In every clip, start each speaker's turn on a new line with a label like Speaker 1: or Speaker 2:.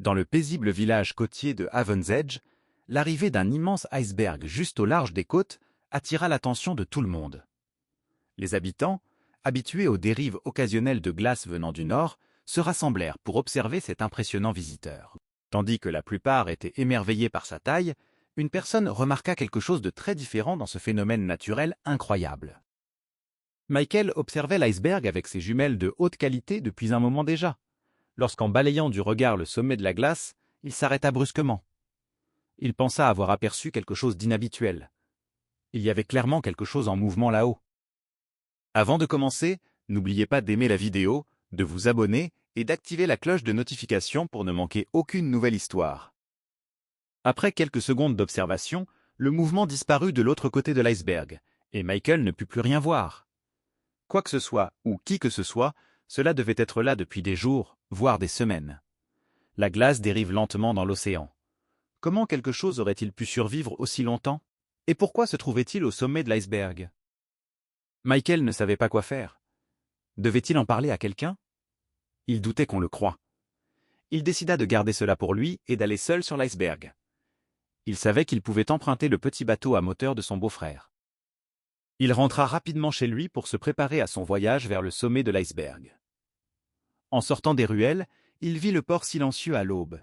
Speaker 1: Dans le paisible village côtier de Haven's Edge, l'arrivée d'un immense iceberg juste au large des côtes attira l'attention de tout le monde. Les habitants, habitués aux dérives occasionnelles de glace venant du nord, se rassemblèrent pour observer cet impressionnant visiteur. Tandis que la plupart étaient émerveillés par sa taille, une personne remarqua quelque chose de très différent dans ce phénomène naturel incroyable. Michael observait l'iceberg avec ses jumelles de haute qualité depuis un moment déjà. Lorsqu'en balayant du regard le sommet de la glace, il s'arrêta brusquement. Il pensa avoir aperçu quelque chose d'inhabituel. Il y avait clairement quelque chose en mouvement là-haut. Avant de commencer, n'oubliez pas d'aimer la vidéo, de vous abonner et d'activer la cloche de notification pour ne manquer aucune nouvelle histoire. Après quelques secondes d'observation, le mouvement disparut de l'autre côté de l'iceberg, et Michael ne put plus rien voir. Quoi que ce soit, ou qui que ce soit, cela devait être là depuis des jours, voire des semaines. La glace dérive lentement dans l'océan. Comment quelque chose aurait-il pu survivre aussi longtemps? Et pourquoi se trouvait-il au sommet de l'iceberg? Michael ne savait pas quoi faire. Devait-il en parler à quelqu'un? Il doutait qu'on le croie. Il décida de garder cela pour lui et d'aller seul sur l'iceberg. Il savait qu'il pouvait emprunter le petit bateau à moteur de son beau-frère. Il rentra rapidement chez lui pour se préparer à son voyage vers le sommet de l'iceberg. En sortant des ruelles, il vit le port silencieux à l'aube.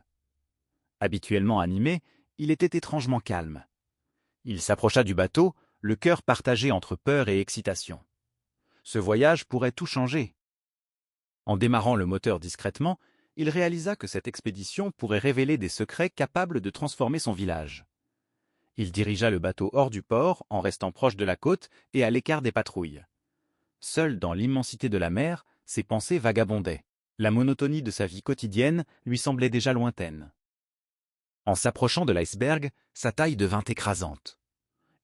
Speaker 1: Habituellement animé, il était étrangement calme. Il s'approcha du bateau, le cœur partagé entre peur et excitation. Ce voyage pourrait tout changer. En démarrant le moteur discrètement, il réalisa que cette expédition pourrait révéler des secrets capables de transformer son village. Il dirigea le bateau hors du port, en restant proche de la côte et à l'écart des patrouilles. Seul dans l'immensité de la mer, ses pensées vagabondaient. La monotonie de sa vie quotidienne lui semblait déjà lointaine. En s'approchant de l'iceberg, sa taille devint écrasante.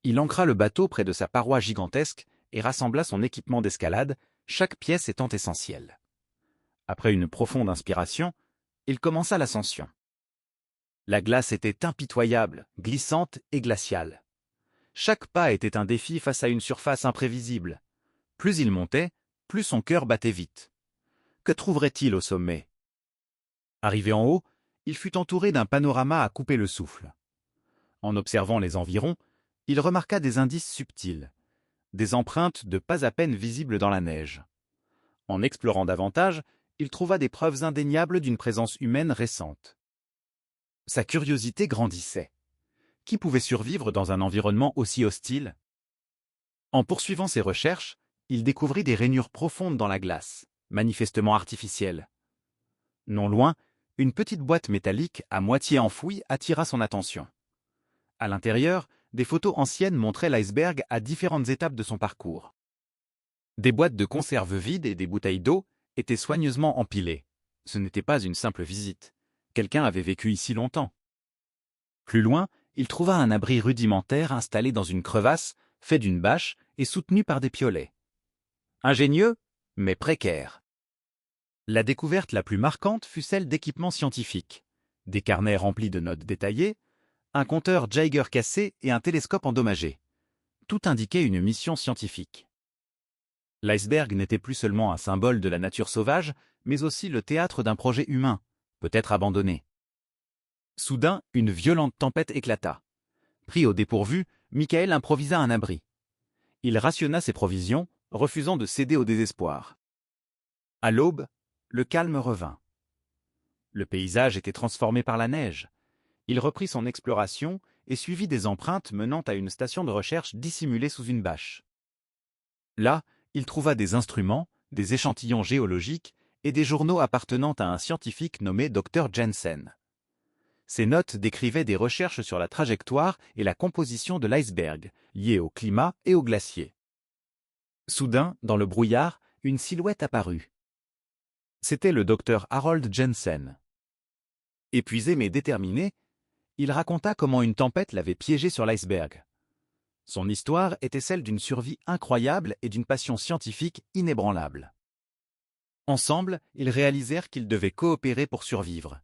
Speaker 1: Il ancra le bateau près de sa paroi gigantesque et rassembla son équipement d'escalade, chaque pièce étant essentielle. Après une profonde inspiration, il commença l'ascension. La glace était impitoyable, glissante et glaciale. Chaque pas était un défi face à une surface imprévisible. Plus il montait, plus son cœur battait vite. Que trouverait-il au sommet? Arrivé en haut, il fut entouré d'un panorama à couper le souffle. En observant les environs, il remarqua des indices subtils, des empreintes de pas à peine visibles dans la neige. En explorant davantage, il trouva des preuves indéniables d'une présence humaine récente. Sa curiosité grandissait. Qui pouvait survivre dans un environnement aussi hostile? En poursuivant ses recherches, il découvrit des rainures profondes dans la glace, manifestement artificielles. Non loin, une petite boîte métallique à moitié enfouie attira son attention. À l'intérieur, des photos anciennes montraient l'iceberg à différentes étapes de son parcours. Des boîtes de conserve vides et des bouteilles d'eau étaient soigneusement empilées. Ce n'était pas une simple visite. Quelqu'un avait vécu ici longtemps. Plus loin, il trouva un abri rudimentaire installé dans une crevasse, fait d'une bâche et soutenu par des piolets. Ingénieux, mais précaire. La découverte la plus marquante fut celle d'équipements scientifiques. Des carnets remplis de notes détaillées, un compteur Geiger cassé et un télescope endommagé. Tout indiquait une mission scientifique. L'iceberg n'était plus seulement un symbole de la nature sauvage, mais aussi le théâtre d'un projet humain, peut-être abandonné. Soudain, une violente tempête éclata. Pris au dépourvu, Michael improvisa un abri. Il rationna ses provisions, refusant de céder au désespoir. À l'aube, le calme revint. Le paysage était transformé par la neige. Il reprit son exploration et suivit des empreintes menant à une station de recherche dissimulée sous une bâche. Là, il trouva des instruments, des échantillons géologiques et des journaux appartenant à un scientifique nommé Dr Jensen. Ces notes décrivaient des recherches sur la trajectoire et la composition de l'iceberg, liées au climat et aux glaciers. Soudain, dans le brouillard, une silhouette apparut. C'était le docteur Harold Jensen. Épuisé mais déterminé, il raconta comment une tempête l'avait piégé sur l'iceberg. Son histoire était celle d'une survie incroyable et d'une passion scientifique inébranlable. Ensemble, ils réalisèrent qu'ils devaient coopérer pour survivre.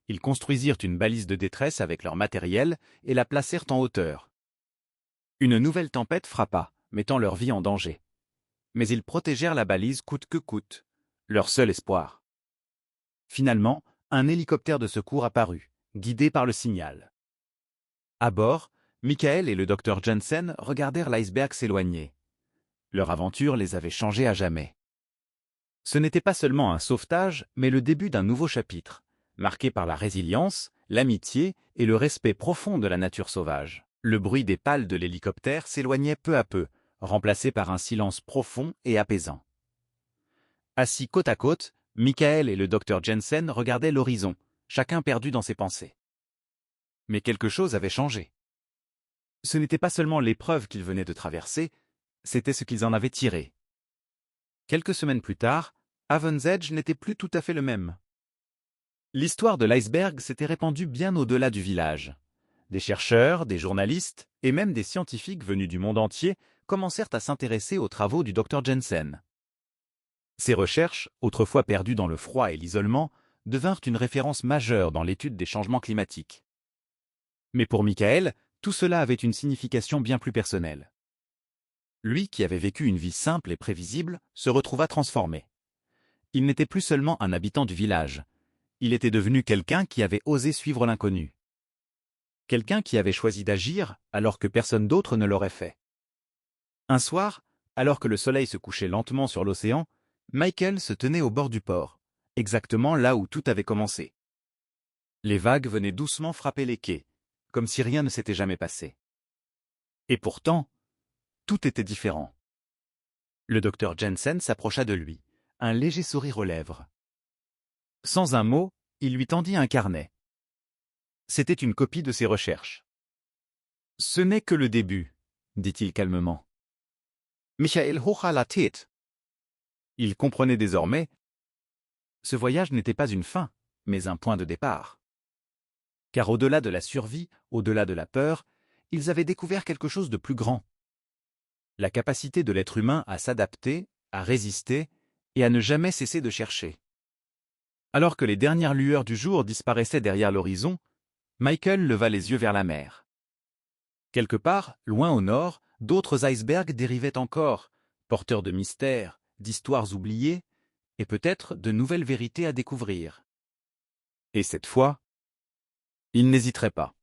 Speaker 1: Ils construisirent une balise de détresse avec leur matériel et la placèrent en hauteur. Une nouvelle tempête frappa, mettant leur vie en danger. Mais ils protégèrent la balise coûte que coûte, leur seul espoir. Finalement, un hélicoptère de secours apparut, guidé par le signal. À bord, Michael et le docteur Jensen regardèrent l'iceberg s'éloigner. Leur aventure les avait changés à jamais. Ce n'était pas seulement un sauvetage, mais le début d'un nouveau chapitre, marqué par la résilience, l'amitié et le respect profond de la nature sauvage. Le bruit des pales de l'hélicoptère s'éloignait peu à peu, remplacé par un silence profond et apaisant. Assis côte à côte, Michael et le docteur Jensen regardaient l'horizon, chacun perdu dans ses pensées. Mais quelque chose avait changé. Ce n'était pas seulement l'épreuve qu'ils venaient de traverser, c'était ce qu'ils en avaient tiré. Quelques semaines plus tard, Haven's Edge n'était plus tout à fait le même. L'histoire de l'iceberg s'était répandue bien au-delà du village. Des chercheurs, des journalistes et même des scientifiques venus du monde entier commencèrent à s'intéresser aux travaux du docteur Jensen. Ces recherches, autrefois perdues dans le froid et l'isolement, devinrent une référence majeure dans l'étude des changements climatiques. Mais pour Michael, tout cela avait une signification bien plus personnelle. Lui, qui avait vécu une vie simple et prévisible, se retrouva transformé. Il n'était plus seulement un habitant du village. Il était devenu quelqu'un qui avait osé suivre l'inconnu. Quelqu'un qui avait choisi d'agir alors que personne d'autre ne l'aurait fait. Un soir, alors que le soleil se couchait lentement sur l'océan, Michael se tenait au bord du port, exactement là où tout avait commencé. Les vagues venaient doucement frapper les quais, comme si rien ne s'était jamais passé. Et pourtant, tout était différent. Le docteur Jensen s'approcha de lui, un léger sourire aux lèvres. Sans un mot, il lui tendit un carnet. C'était une copie de ses recherches. « Ce n'est que le début », dit-il calmement. Michael hocha la tête. Il comprenait désormais. Ce voyage n'était pas une fin, mais un point de départ. Car au-delà de la survie, au-delà de la peur, ils avaient découvert quelque chose de plus grand. La capacité de l'être humain à s'adapter, à résister et à ne jamais cesser de chercher. Alors que les dernières lueurs du jour disparaissaient derrière l'horizon, Michael leva les yeux vers la mer. Quelque part, loin au nord, d'autres icebergs dérivaient encore, porteurs de mystères, d'histoires oubliées, et peut-être de nouvelles vérités à découvrir. Et cette fois, il n'hésiterait pas.